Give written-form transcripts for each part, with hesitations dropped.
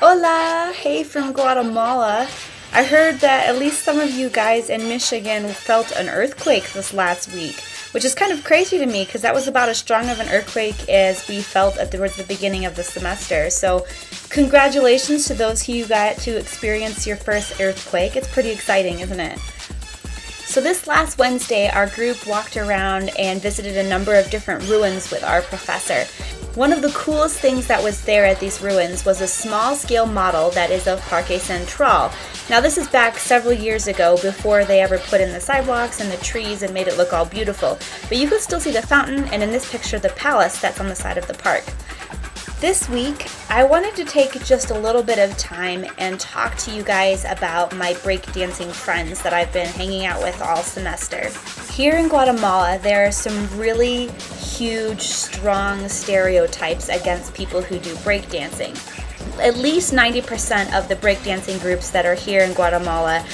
Hola! Hey from Guatemala. I heard that at least some of you guys in Michigan felt an earthquake this last week, which is kind of crazy to me because that was about as strong of an earthquake as we felt towards the beginning of the semester. So congratulations to those who got to experience your first earthquake. It's pretty exciting, isn't it? So this last Wednesday, our group walked around and visited a number of different ruins with our professor. One of the coolest things that was there at these ruins was a small-scale model that is of Parque Central. Now this is back several years ago before they ever put in the sidewalks and the trees and made it look all beautiful. But you can still see the fountain and in this picture the palace that's on the side of the park. This week, I wanted to take just a little bit of time and talk to you guys about my breakdancing friends that I've been hanging out with all semester. Here in Guatemala, there are some really huge, strong stereotypes against people who do breakdancing. At least 90% of the breakdancing groups that are here in Guatemala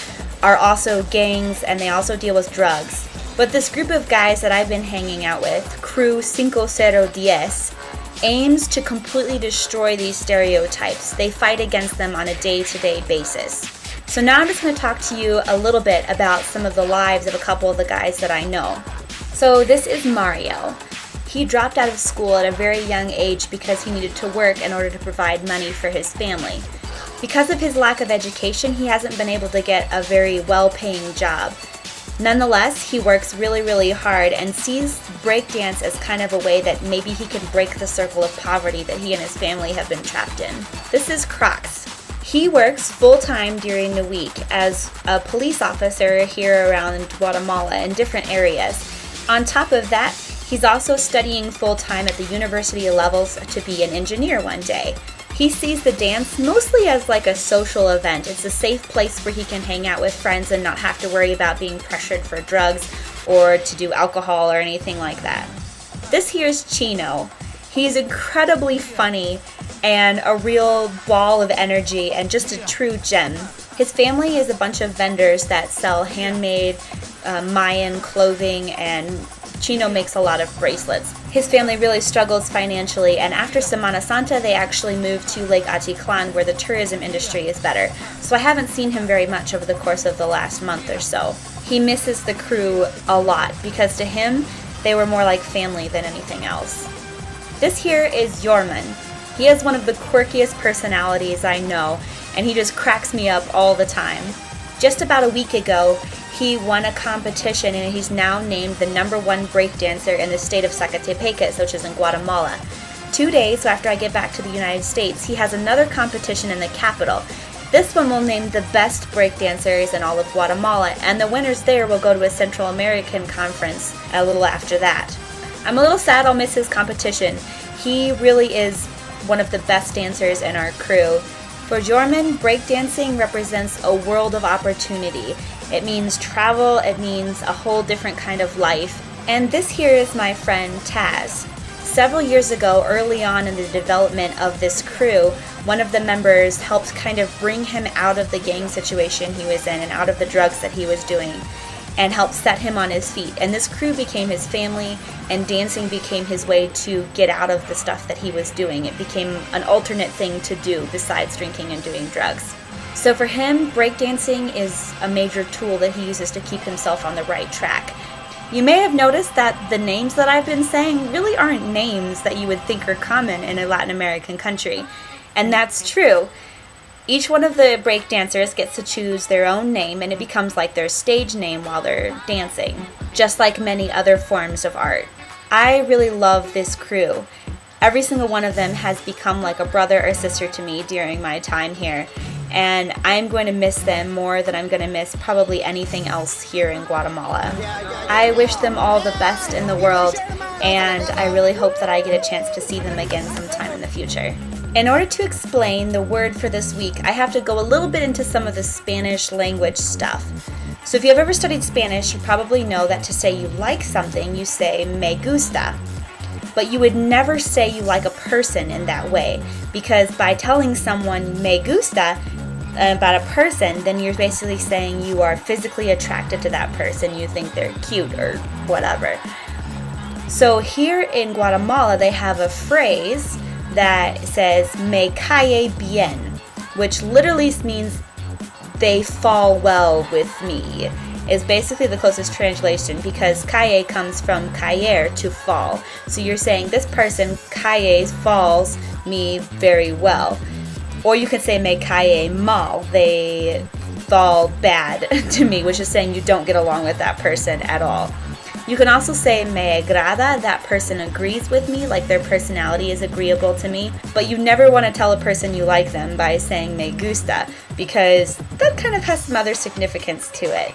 are also gangs and they also deal with drugs. But this group of guys that I've been hanging out with, Crew 5010, aims to completely destroy these stereotypes. They fight against them on a day-to-day basis. So now I'm just going to talk to you a little bit about some of the lives of a couple of the guys that I know. So this is Mario. He dropped out of school at a very young age because he needed to work in order to provide money for his family. Because of his lack of education, he hasn't been able to get a very well-paying job. Nonetheless, he works really hard and sees breakdance as kind of a way that maybe he can break the circle of poverty that he and his family have been trapped in. This is Crocs. He works full-time during the week as a police officer here around Guatemala in different areas. On top of that, he's also studying full-time at the university levels to be an engineer one day. He sees the dance mostly as like a social event. It's a safe place where he can hang out with friends and not have to worry about being pressured for drugs or to do alcohol or anything like that. This here's Chino. He's incredibly funny and a real ball of energy and just a true gem. His family is a bunch of vendors that sell handmade Mayan clothing, and Chino makes a lot of bracelets. His family really struggles financially, and after Semana Santa, they actually moved to Lake Atitlan, where the tourism industry is better. So I haven't seen him very much over the course of the last month or so. He misses the crew a lot, because to him, they were more like family than anything else. This here is Yorman. He has one of the quirkiest personalities I know, and he just cracks me up all the time. Just about a week ago, he won a competition and he's now named the #1 breakdancer in the state of Zacatecas, which is in Guatemala. 2 days after I get back to the United States, he has another competition in the capital. This one will name the best breakdancers in all of Guatemala, and the winners there will go to a Central American conference a little after that. I'm a little sad I'll miss his competition. He really is one of the best dancers in our crew. For Jorman, breakdancing represents a world of opportunity. It means travel, it means a whole different kind of life. And this here is my friend Taz. Several years ago, early on in the development of this crew, one of the members helped kind of bring him out of the gang situation he was in and out of the drugs that he was doing, and helped set him on his feet. And this crew became his family, and dancing became his way to get out of the stuff that he was doing. It became an alternate thing to do besides drinking and doing drugs. So for him, breakdancing is a major tool that he uses to keep himself on the right track. You may have noticed that the names that I've been saying really aren't names that you would think are common in a Latin American country. And that's true. Each one of the breakdancers gets to choose their own name, and it becomes like their stage name while they're dancing, just like many other forms of art. I really love this crew. Every single one of them has become like a brother or sister to me during my time here, and I'm going to miss them more than I'm going to miss probably anything else here in Guatemala. I wish them all the best in the world, and I really hope that I get a chance to see them again sometime in the future. In order to explain the word for this week, I have to go a little bit into some of the Spanish language stuff. So if you've ever studied Spanish, you probably know that to say you like something, you say me gusta. But you would never say you like a person in that way, because by telling someone me gusta about a person, then you're basically saying you are physically attracted to that person, you think they're cute or whatever. So here in Guatemala, they have a phrase that says me cae bien. which literally means they fall well with me, is basically the closest translation, because cae comes from caer, to fall. So you're saying this person cae falls me very well. Or you can say me cae mal, they fall bad to me, which is saying you don't get along with that person at all. You can also say me agrada, that person agrees with me, like their personality is agreeable to me. But you never want to tell a person you like them by saying me gusta, because that kind of has some other significance to it.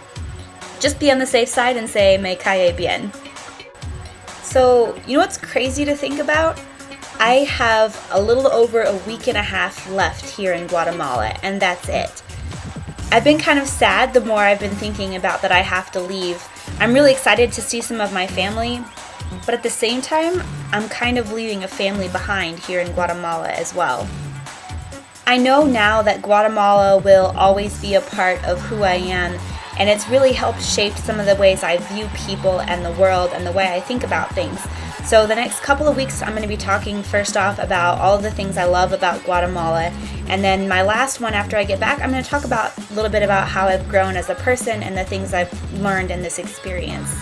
Just be on the safe side and say me cae bien. So, you know what's crazy to think about? I have a little over a week and a half left here in Guatemala, and that's it. I've been kind of sad the more I've been thinking about that I have to leave. I'm really excited to see some of my family, but at the same time, I'm kind of leaving a family behind here in Guatemala as well. I know now that Guatemala will always be a part of who I am, and it's really helped shape some of the ways I view people and the world and the way I think about things. So the next couple of weeks, I'm going to be talking first off about all of the things I love about Guatemala, and then my last one after I get back, I'm going to talk about a little bit about how I've grown as a person and the things I've learned in this experience.